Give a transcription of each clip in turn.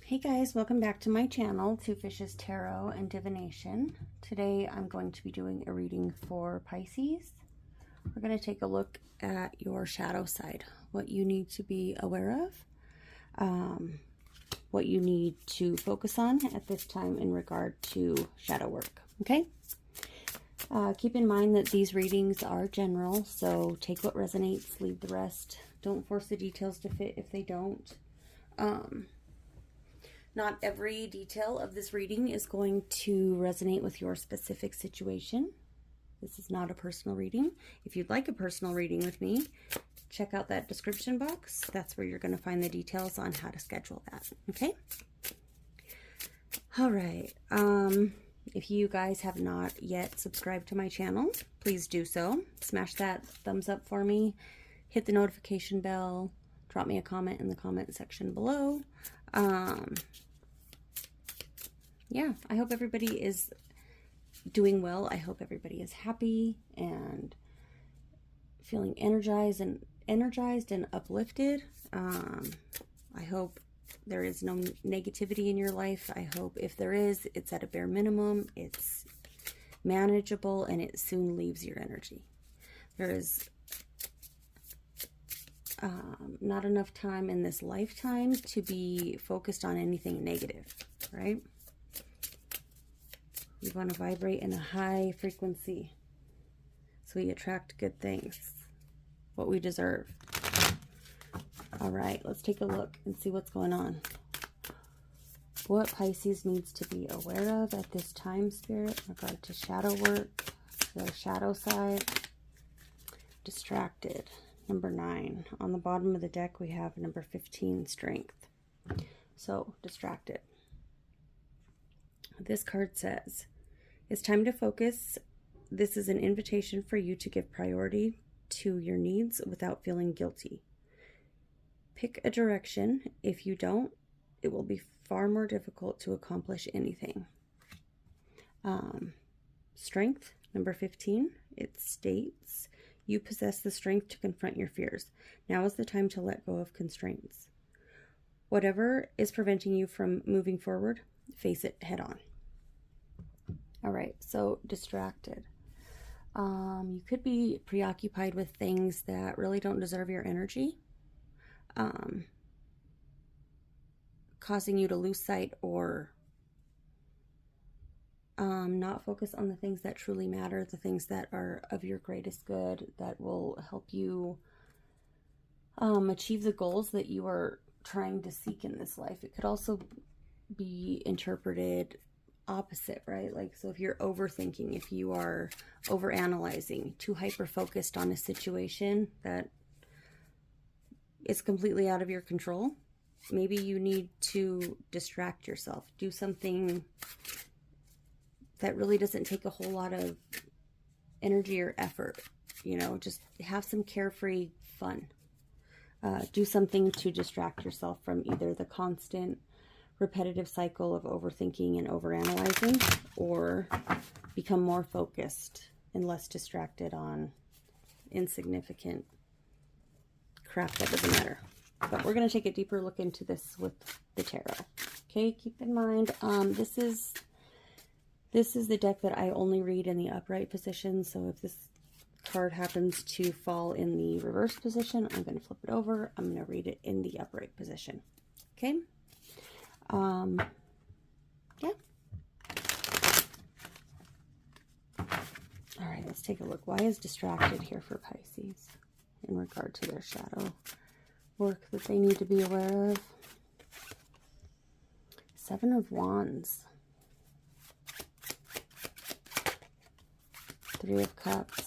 Hey guys, welcome back to my channel, Two Fishes Tarot and Divination. Today I'm going to be doing a reading for Pisces. We're going to take a look at your shadow side, what you need to be aware of, what you need to focus on at this time in regard to shadow work, okay? Keep in mind that these readings are general, so take what resonates, leave the rest. Don't force the details to fit if they don't. Not every detail of this reading is going to resonate with your specific situation. This is not a personal reading. If you'd like a personal reading with me, check out that description box. That's where you're going to find the details on how to schedule that, okay? All right. If you guys have not yet subscribed to my channel, please do so. Smash that thumbs up for me. Hit the notification bell. Drop me a comment in the comment section below. Yeah, I hope everybody is doing well. I hope everybody is happy and feeling energized and uplifted. I hope there is no negativity in your life. I hope if there is, it's at a bare minimum, it's manageable, and it soon leaves your energy. There is not enough time in this lifetime to be focused on anything negative, right? We want to vibrate in a high frequency so we attract good things, what we deserve. All right, let's take a look and see what's going on. What Pisces needs to be aware of at this time, Spirit, in regard to shadow work, their shadow side. Distracted, number 9. On the bottom of the deck, we have number 15, strength. So, distracted. This card says, it's time to focus. This is an invitation for you to give priority to your needs without feeling guilty. Pick a direction. If you don't, it will be far more difficult to accomplish anything. Strength, number 15, it states, you possess the strength to confront your fears. Now is the time to let go of constraints. Whatever is preventing you from moving forward, face it head on. All right, so distracted. You could be preoccupied with things that really don't deserve your energy, causing you to lose sight or not focus on the things that truly matter, the things that are of your greatest good, that will help you achieve the goals that you are trying to seek in this life. It could also be interpreted opposite, right? Like, so if you're overthinking, if you are overanalyzing, too hyper-focused on a situation that is completely out of your control, maybe you need to distract yourself. Do something that really doesn't take a whole lot of energy or effort. You know, just have some carefree fun. Do something to distract yourself from either the constant repetitive cycle of overthinking and overanalyzing, or become more focused and less distracted on insignificant crap that doesn't matter. But we're going to take a deeper look into this with the tarot. Okay, keep in mind, this is the deck that I only read in the upright position. So if this card happens to fall in the reverse position, I'm going to flip it over. I'm going to read it in the upright position. Okay. Yeah. All right, let's take a look. Why is distracted here for Pisces in regard to their shadow work that they need to be aware of? 7 of Wands. 3 of Cups.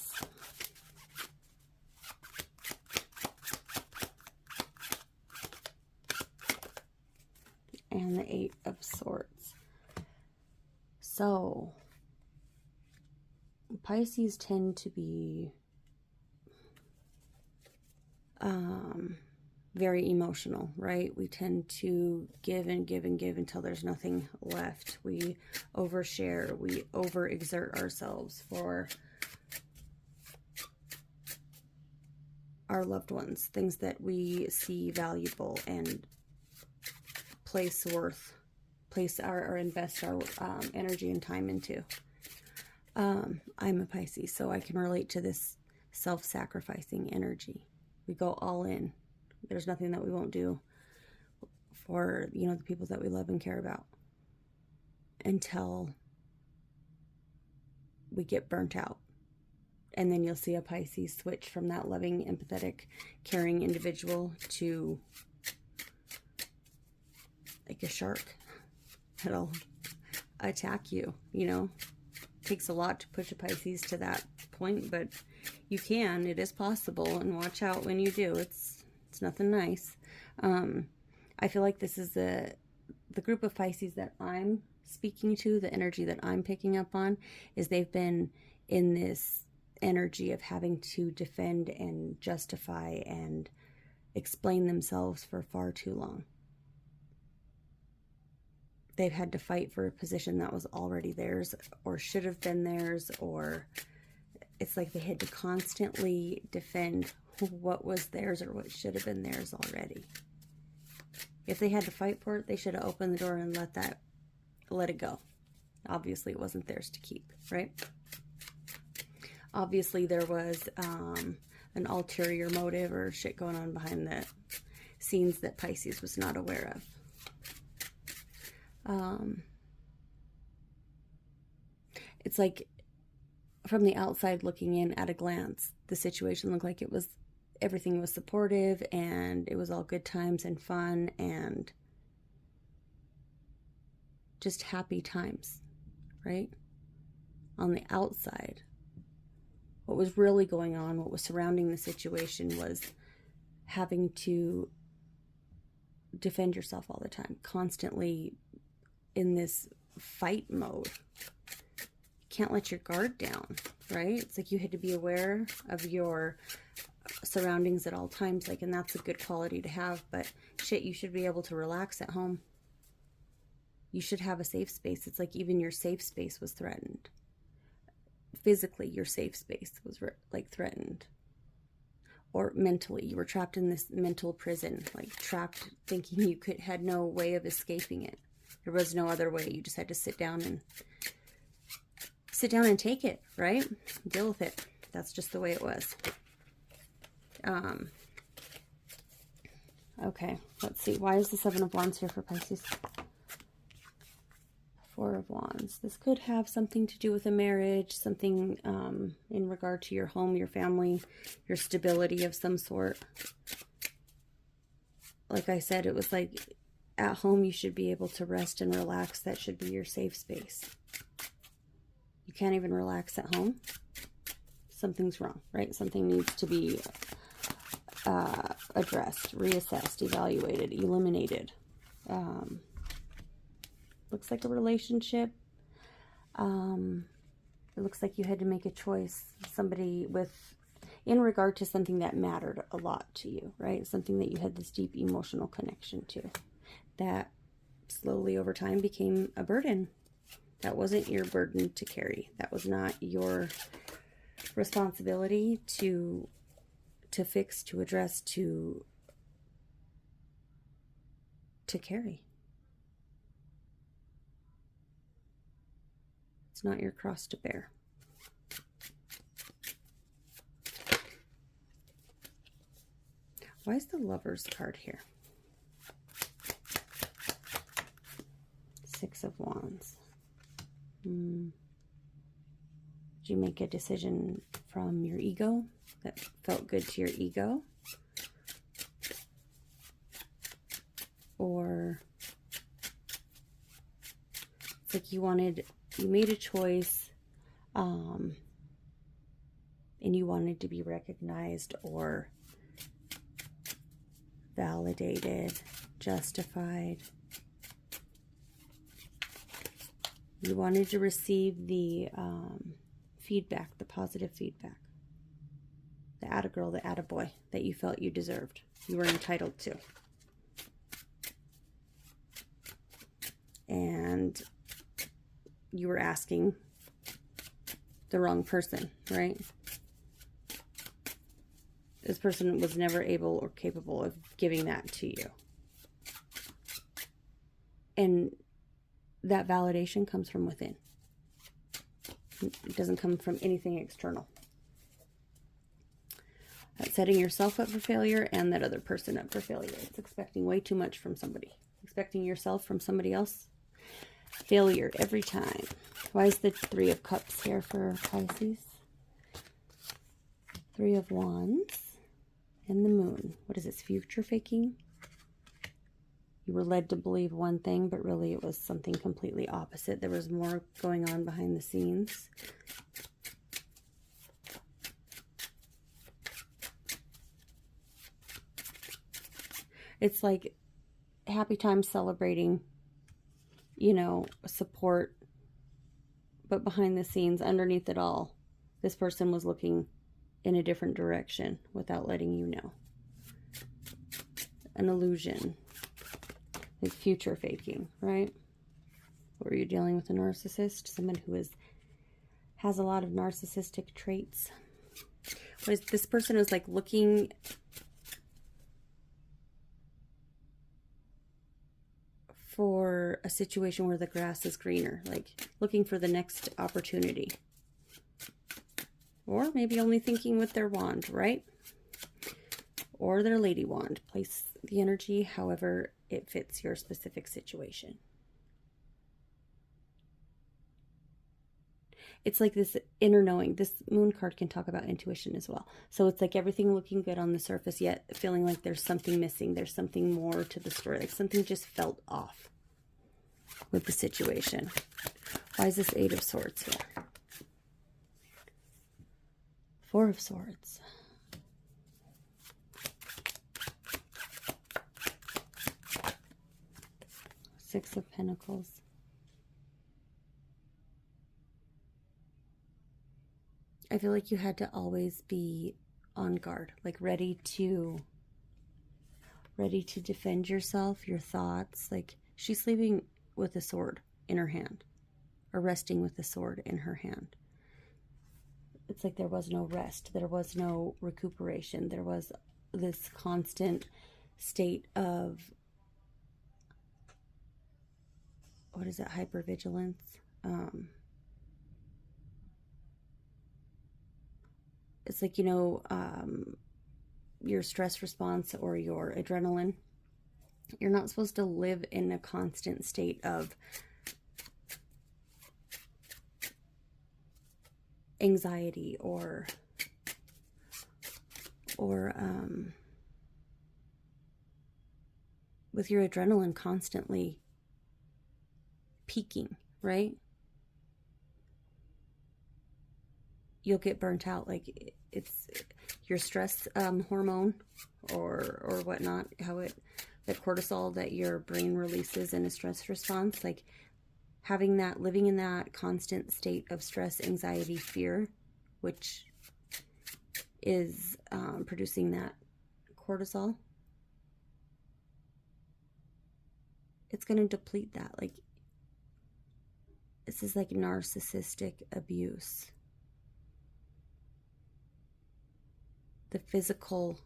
And the 8 of Swords. So, Pisces tend to be very emotional, right? We tend to give and give and give until there's nothing left. We overshare, we overexert ourselves for our loved ones, things that we see valuable and place or invest our energy and time into. I'm a Pisces, so I can relate to this self-sacrificing energy. We go all in. There's nothing that we won't do for, you know, the people that we love and care about until we get burnt out. And then you'll see a Pisces switch from that loving, empathetic, caring individual to like a shark that'll attack you, you know. It takes a lot to push a Pisces to that point, but you can. It is possible, and watch out when you do. It's nothing nice. I feel like this is the group of Pisces that I'm speaking to, the energy that I'm picking up on, is they've been in this energy of having to defend and justify and explain themselves for far too long. They've had to fight for a position that was already theirs or should have been theirs, or it's like they had to constantly defend what was theirs or what should have been theirs already. If they had to fight for it, they should have opened the door and let it go. Obviously, it wasn't theirs to keep, right? Obviously, there was an ulterior motive or shit going on behind the scenes that Pisces was not aware of. It's like from the outside looking in at a glance, the situation looked like everything was supportive and it was all good times and fun and just happy times, right? On the outside, what was really going on, what was surrounding the situation was having to defend yourself all the time, constantly in this fight mode. You can't let your guard down, right? It's like you had to be aware of your surroundings at all times, like, and that's a good quality to have, but shit, you should be able to relax at home. You should have a safe space. It's like even your safe space was threatened. Physically, your safe space was like threatened. Or mentally, you were trapped in this mental prison, like trapped thinking you had no way of escaping it. There was no other way. You just had to sit down and take it, right? Deal with it. That's just the way it was. Okay, let's see. Why is the Seven of Wands here for Pisces? Four of Wands. This could have something to do with a marriage, something in regard to your home, your family, your stability of some sort. Like I said, it was like at home you should be able to rest and relax. That should be your safe space. You can't even relax at home. Something's wrong, right? Something needs to be addressed, reassessed, evaluated, eliminated. Looks like a relationship. It looks like you had to make a choice. Somebody in regard to something that mattered a lot to you, right? Something that you had this deep emotional connection to. That slowly over time became a burden. That wasn't your burden to carry. That was not your responsibility to fix, to address, to carry. It's not your cross to bear. Why is the Lover's card here? Six of Wands. Did you make a decision from your ego that felt good to your ego? Or it's like you made a choice and you wanted to be recognized or validated, justified. You wanted to receive the feedback, the positive feedback. The attagirl, the attaboy that you felt you deserved. You were entitled to. And you were asking the wrong person, right? This person was never able or capable of giving that to you. And that validation comes from within. It doesn't come from anything external. That's setting yourself up for failure and that other person up for failure. It's expecting way too much from somebody. Expecting yourself from somebody else. Failure every time. Why is the Three of Cups here for Pisces? Three of Wands and the Moon. What is this? Future faking? You were led to believe one thing, but really it was something completely opposite. There was more going on behind the scenes. It's like happy time celebrating, you know, support. But behind the scenes, underneath it all, this person was looking in a different direction without letting you know. An illusion. Like future faking, right? Or are you dealing with a narcissist? Someone who has a lot of narcissistic traits. This person is like looking for a situation where the grass is greener, like looking for the next opportunity. Or maybe only thinking with their wand, right? Or their lady wand. Place the energy however it fits your specific situation. It's like this inner knowing. This moon card can talk about intuition as well. So it's like everything looking good on the surface, yet feeling like there's something missing. There's something more to the story. Like something just felt off with the situation. Why is this Eight of Swords here? Four of Swords. Six of Pentacles. I feel like you had to always be on guard, like ready to defend yourself, your thoughts. Like she's sleeping with a sword in her hand, or resting with a sword in her hand. It's like there was no rest, there was no recuperation, there was this constant state of, what is it, hypervigilance? It's like, you know, your stress response or your adrenaline. You're not supposed to live in a constant state of anxiety or with your adrenaline constantly peaking, right? You'll get burnt out. Like it's your stress hormone or whatnot, how the cortisol that your brain releases in a stress response, like having that, living in that constant state of stress, anxiety, fear, which is producing that cortisol, it's going to deplete that. Like this is like narcissistic abuse. The physical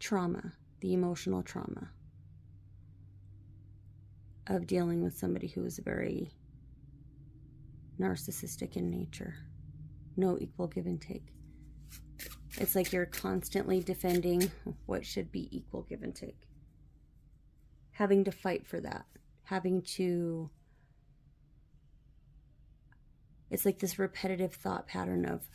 trauma, the emotional trauma of dealing with somebody who is very narcissistic in nature. No equal give and take. It's like you're constantly defending what should be equal give and take. Having to fight for that. Having to... It's like this repetitive thought pattern of,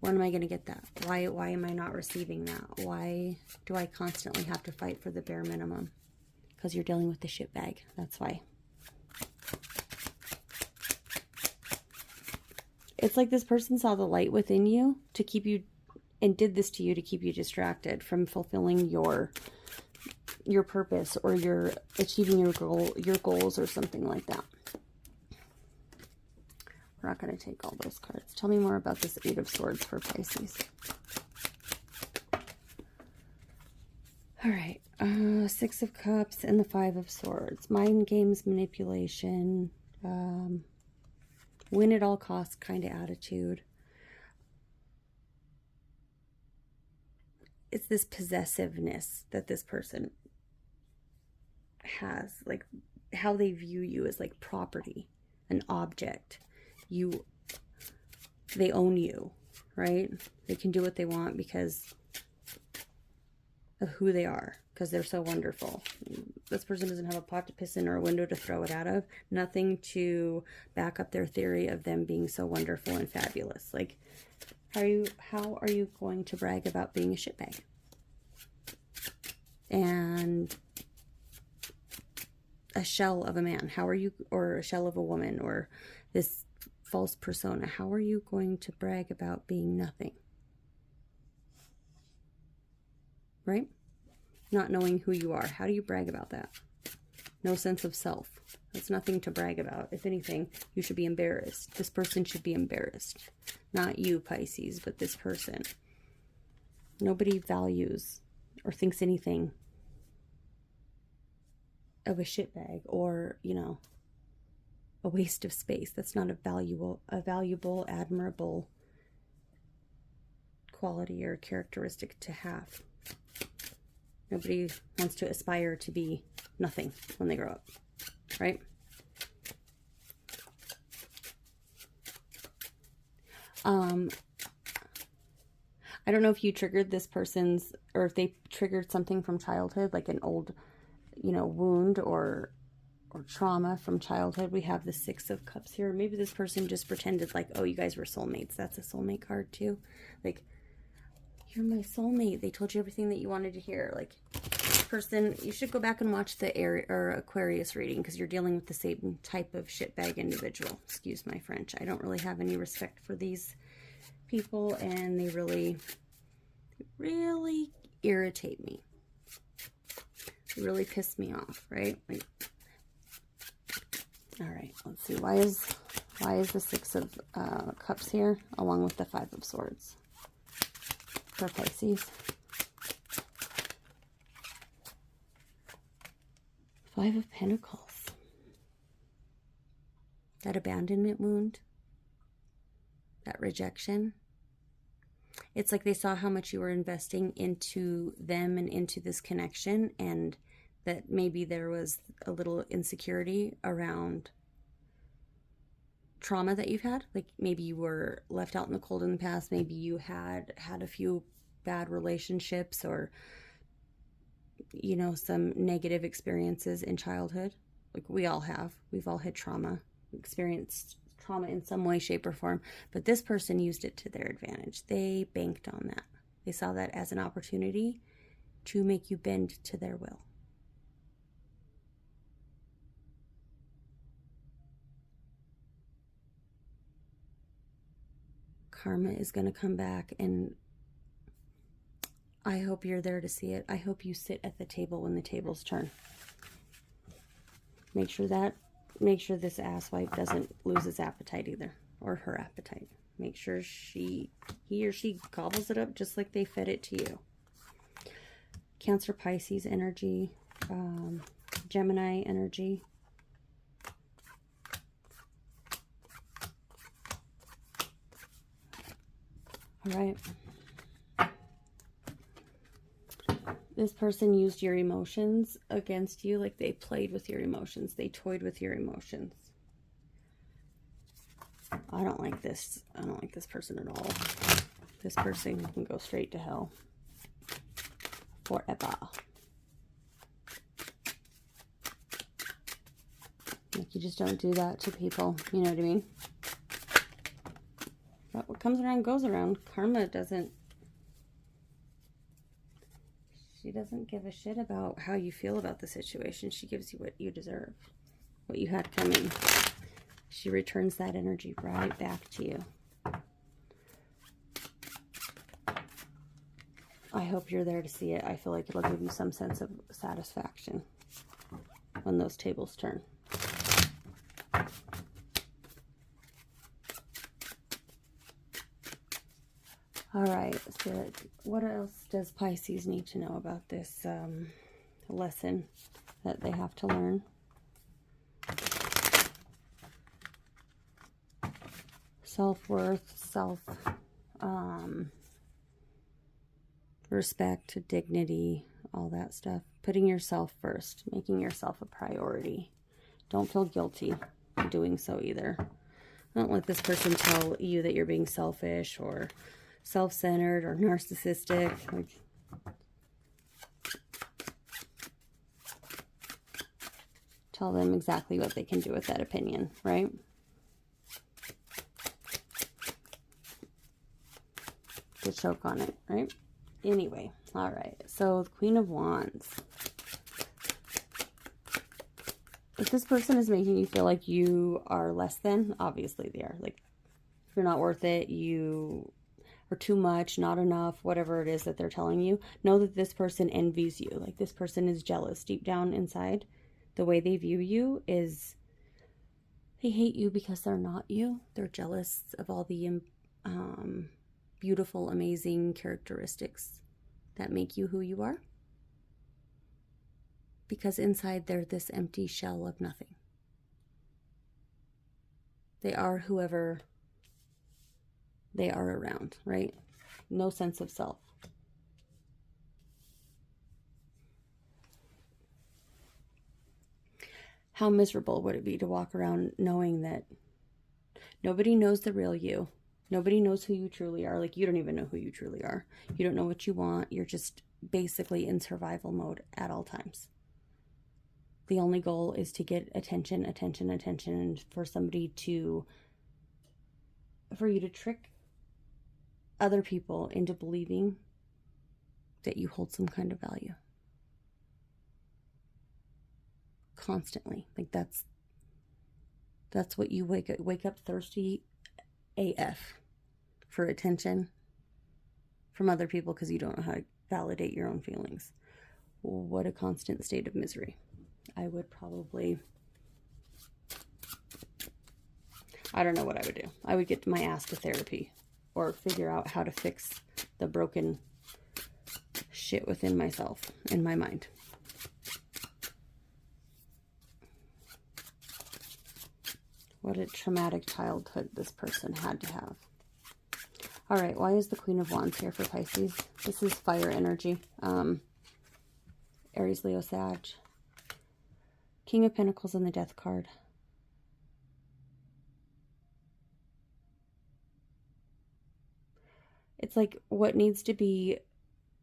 when am I going to get that? Why am I not receiving that? Why do I constantly have to fight for the bare minimum? Because you're dealing with the shit bag. That's why. It's like this person saw the light within you to keep you, and did this to you to keep you distracted from fulfilling your purpose or your achieving your goals or something like that. We're not going to take all those cards. Tell me more about this Eight of Swords for Pisces. All right. Six of Cups and the Five of Swords. Mind games, manipulation, win at all costs kind of attitude. It's this possessiveness that this person has, like, how they view you as like property, an object. They own you, right? They can do what they want because of who they are, because they're so wonderful. This person doesn't have a pot to piss in or a window to throw it out of. Nothing to back up their theory of them being so wonderful and fabulous. Like, how are you going to brag about being a shitbag? And a shell of a man. How are you, or a shell of a woman, or this false persona? How are you going to brag about being nothing? Right? Not knowing who you are. How do you brag about that? No sense of self. That's nothing to brag about. If anything, you should be embarrassed. This person should be embarrassed. Not you, Pisces, but this person. Nobody values or thinks anything of a shitbag or, you know, a waste of space. That's not a valuable, admirable quality or characteristic to have. Nobody wants to aspire to be nothing when they grow up, right? I don't know if you triggered this person's, or if they triggered something from childhood, like an old, you know, wound or trauma from childhood. We have the Six of Cups here. Maybe this person just pretended like, oh, you guys were soulmates. That's a soulmate card too. Like, you're my soulmate. They told you everything that you wanted to hear. Like, this person, you should go back and watch the Aquarius reading, because you're dealing with the same type of shitbag individual. Excuse my French. I don't really have any respect for these people, and they really irritate me. They really piss me off, right? Like, all right, let's see. Why is the Six of Cups here along with the Five of Swords for Pisces? Five of Pentacles. That abandonment wound. That rejection. It's like they saw how much you were investing into them and into this connection, and that maybe there was a little insecurity around trauma that you've had. Like, maybe you were left out in the cold in the past. Maybe you had a few bad relationships, or, you know, some negative experiences in childhood. Like, we all have. We've all had trauma, experienced trauma in some way, shape, or form. But this person used it to their advantage. They banked on that. They saw that as an opportunity to make you bend to their will. Karma is going to come back, and I hope you're there to see it. I hope you sit at the table when the tables turn. Make sure this asswipe doesn't lose his appetite either, or her appetite. Make sure he or she gobbles it up just like they fed it to you. Cancer, Pisces energy, Gemini energy. All right. This person used your emotions against you. Like, they played with your emotions. They toyed with your emotions. I don't like this. I don't like this person at all. This person can go straight to hell forever. Like, you just don't do that to people. You know what I mean? But what comes around goes around. Karma doesn't. She doesn't give a shit about how you feel about the situation. She gives you what you deserve, what you had coming. She returns that energy right back to you. I hope you're there to see it. I feel like it'll give you some sense of satisfaction when those tables turn. All right, Spirit, what else does Pisces need to know about this lesson that they have to learn? Self-worth, respect, dignity, all that stuff. Putting yourself first, making yourself a priority. Don't feel guilty for doing so either. Don't let this person tell you that you're being selfish or self-centered or narcissistic. Like, tell them exactly what they can do with that opinion, right? To choke on it, right? Anyway, all right. So the Queen of Wands. If this person is making you feel like you are less than, obviously they are. Like, if you're not worth it, you are too much, not enough, whatever it is that they're telling you, know that this person envies you. Like, this person is jealous deep down inside. The way they view you is they hate you because they're not you. They're jealous of all the beautiful, amazing characteristics that make you who you are. Because inside they're this empty shell of nothing. They are whoever they are around, right? No sense of self. How miserable would it be to walk around knowing that nobody knows the real you? Nobody knows who you truly are. Like, you don't even know who you truly are. You don't know what you want. You're just basically in survival mode at all times. The only goal is to get attention, attention, attention, and for you to trick other people into believing that you hold some kind of value. Constantly. Like, that's what you wake up thirsty AF for attention from other people because you don't know how to validate your own feelings. What a constant state of misery. I would probably, I don't know what I would do. I would get my ass to therapy or figure out how to fix the broken shit within myself, in my mind. What a traumatic childhood this person had to have. All right, why is the Queen of Wands here for Pisces? This is fire energy. Aries, Leo, Sag. King of Pentacles and the Death card. It's like what needs to be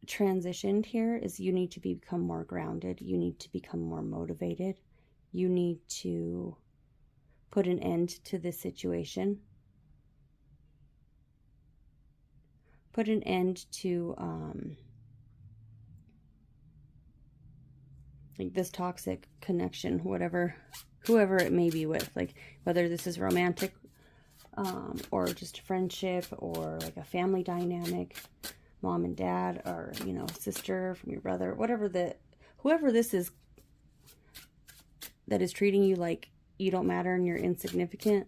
transitioned here is you need to become more grounded. You need to become more motivated. You need to put an end to this situation. Put an end to like this toxic connection, whoever it may be with, like whether this is romantic or just friendship or like a family dynamic, mom and dad, or, you know, sister from your brother, whoever this is that is treating you like you don't matter and you're insignificant,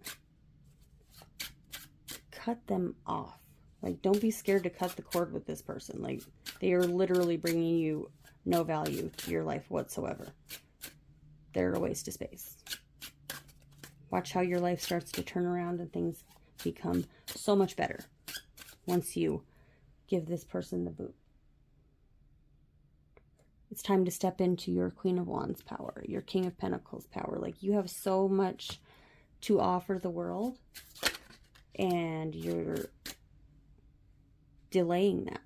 cut them off. Like, don't be scared to cut the cord with this person. Like, they are literally bringing you no value to your life whatsoever. They're a waste of space. Watch how your life starts to turn around and things become so much better once you give this person the boot. It's time to step into your Queen of Wands power, your King of Pentacles power. Like, you have so much to offer the world, and you're delaying that.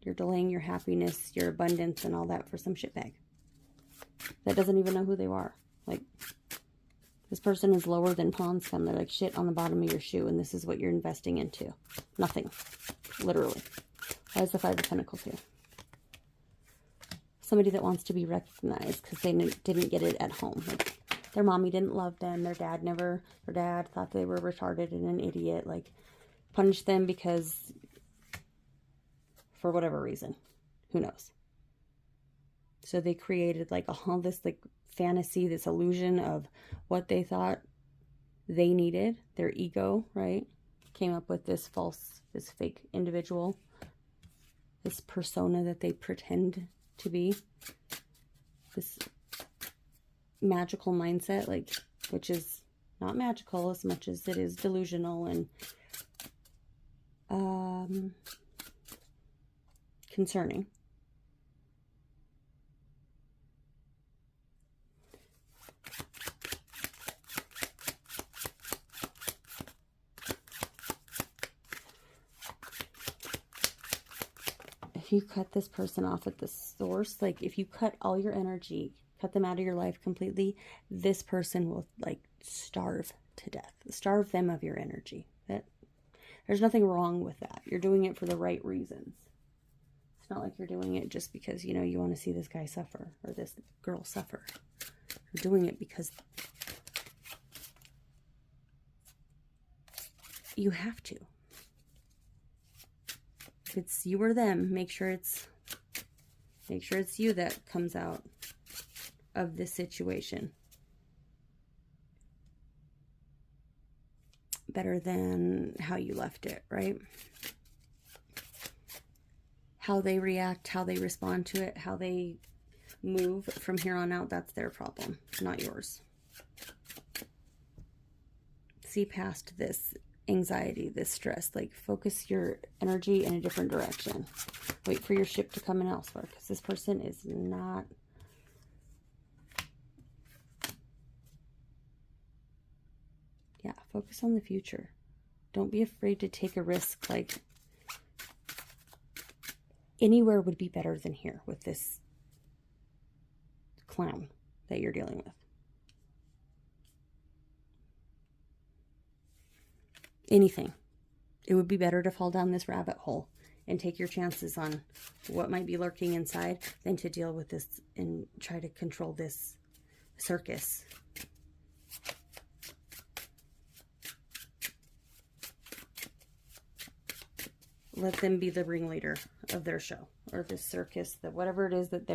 You're delaying your happiness, your abundance, and all that for some shitbag that doesn't even know who they are. Like, this person is lower than pond scum. They're like shit on the bottom of your shoe, and this is what you're investing into. Nothing. Literally. Why is the Five of Pentacles here? Somebody that wants to be recognized because they didn't get it at home. Like, their mommy didn't love them. Their dad thought they were retarded and an idiot. Like, punished them because, for whatever reason. Who knows? So they created like all this like fantasy, this illusion of what they thought they needed. Their ego, right? Came up with this fake individual. This persona that they pretend to be. This magical mindset, like, which is not magical as much as it is delusional and concerning. if you cut this person off at the source, like if you cut all your energy, cut them out of your life completely, this person will like starve to death. Starve them of your energy. There's nothing wrong with that. You're doing it for the right reasons. It's not like you're doing it just because, you know, you want to see this guy suffer or this girl suffer. You're doing it because you have to. If it's you or them, make sure it's you that comes out of this situation better than how you left it, right? How they react, how they respond to it, how they move from here on out, that's their problem, not yours. See past this anxiety, this stress. Like, focus your energy in a different direction. Wait for your ship to come in elsewhere, because this person is not... Yeah, focus on the future. Don't be afraid to take a risk. Like, anywhere would be better than here with this clown that you're dealing with. Anything. It would be better to fall down this rabbit hole and take your chances on what might be lurking inside than to deal with this and try to control this circus. Let them be the ringleader of their show or this circus, that whatever it is that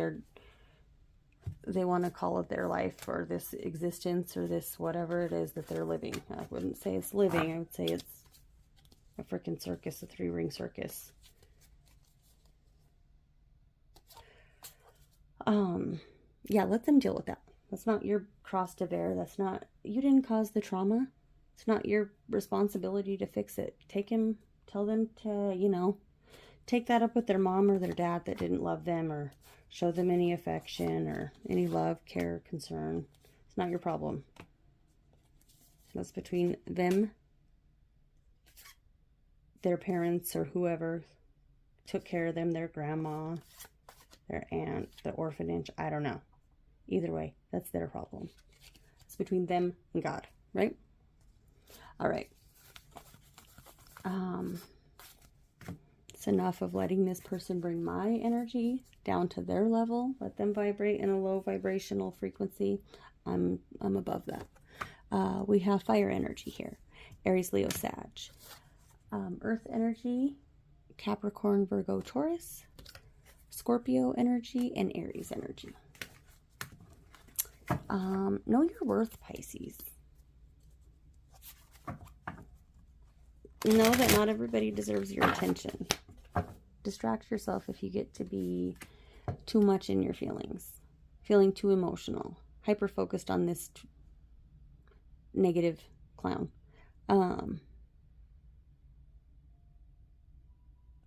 they want to call it their life or this existence or this whatever it is that they're living. I wouldn't say it's living. I would say it's a freaking circus, a 3-ring circus. Yeah, let them deal with that. That's not your cross to bear. That's not, you didn't cause the trauma. It's not your responsibility to fix it. Tell them to, you know, take that up with their mom or their dad that didn't love them or show them any affection or any love, care, concern. It's not your problem. That's between them, their parents or whoever took care of them, their grandma, their aunt, the orphanage. I don't know. Either way, that's their problem. It's between them and God, right? All right. It's enough of letting this person bring my energy down to their level. Let them vibrate in a low vibrational frequency. I'm above that. We have fire energy here. Aries, Leo, Sag. Earth energy, Capricorn, Virgo, Taurus. Scorpio energy, and Aries energy. Know your worth, Pisces. Know that not everybody deserves your attention. Distract yourself if you get to be too much in your feelings. Feeling too emotional. Hyper-focused on this negative clown.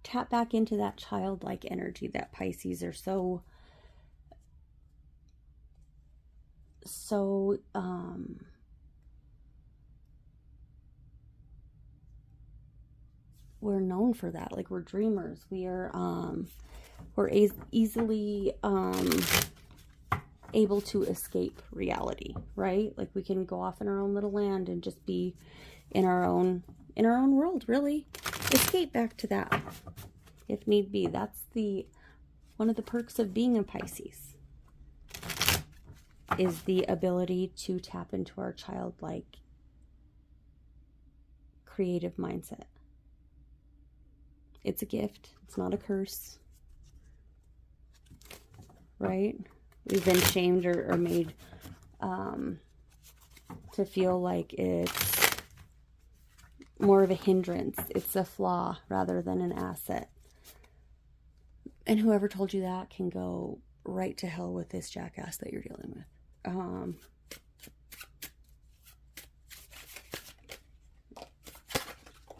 Tap back into that childlike energy that Pisces are so we're known for that. Like, we're dreamers. We're easily able to escape reality, right? Like, we can go off in our own little land and just be in our own world, really. Escape back to that if need be. That's one of the perks of being a Pisces, is the ability to tap into our childlike creative mindset. It's a gift. It's not a curse. Right? We've been shamed or made to feel like it's more of a hindrance. It's a flaw rather than an asset. And whoever told you that can go right to hell with this jackass that you're dealing with.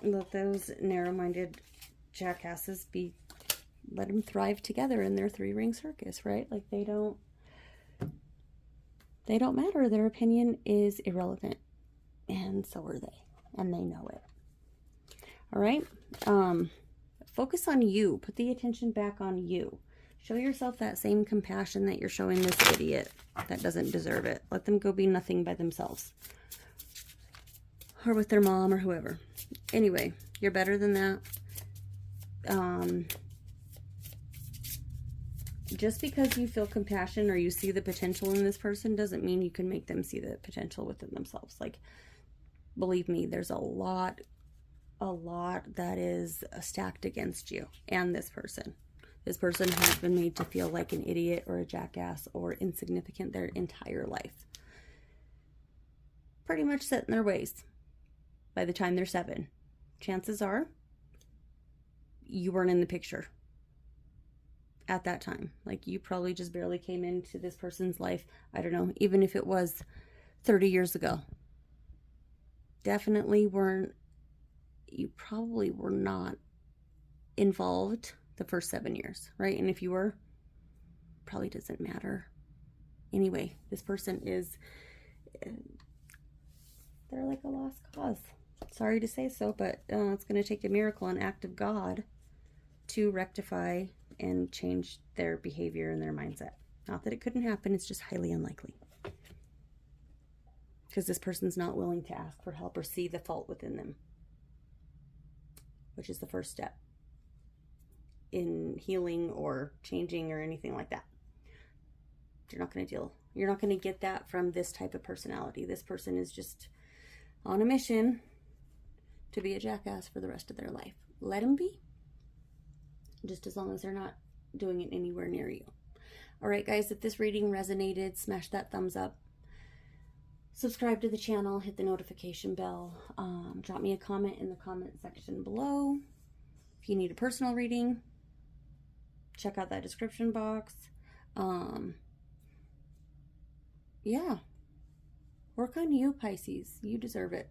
Let those narrow-minded jackasses let them thrive together in their 3-ring circus, right? Like, they don't matter. Their opinion is irrelevant, and so are they, and they know it. All right. Focus on you. Put the attention back on you. Show yourself that same compassion that you're showing this idiot that doesn't deserve it. Let them go be nothing by themselves. Or with their mom or whoever. Anyway, you're better than that. Just because you feel compassion or you see the potential in this person doesn't mean you can make them see the potential within themselves. Like, believe me, there's a lot that is stacked against you and this person. This person has been made to feel like an idiot or a jackass or insignificant their entire life. Pretty much set in their ways by the time they're 7. Chances are you weren't in the picture at that time. Like, you probably just barely came into this person's life. I don't know, even if it was 30 years ago. Definitely you probably were not involved the first 7 years, right? And if you were, probably doesn't matter. Anyway, this person is, they're like a lost cause. Sorry to say so, but it's going to take a miracle, an act of God, to rectify and change their behavior and their mindset. Not that it couldn't happen, it's just highly unlikely. Because this person's not willing to ask for help or see the fault within them, which is the first step in healing or changing or anything like that. You're not going to get that from this type of personality. This person is just on a mission to be a jackass for the rest of their life. Let them be, just as long as they're not doing it anywhere near you. All right, guys, if this reading resonated, smash that thumbs up. Subscribe to the channel, hit the notification bell. Drop me a comment in the comment section below. If you need a personal reading, check out that description box. Yeah. Work on you, Pisces. You deserve it.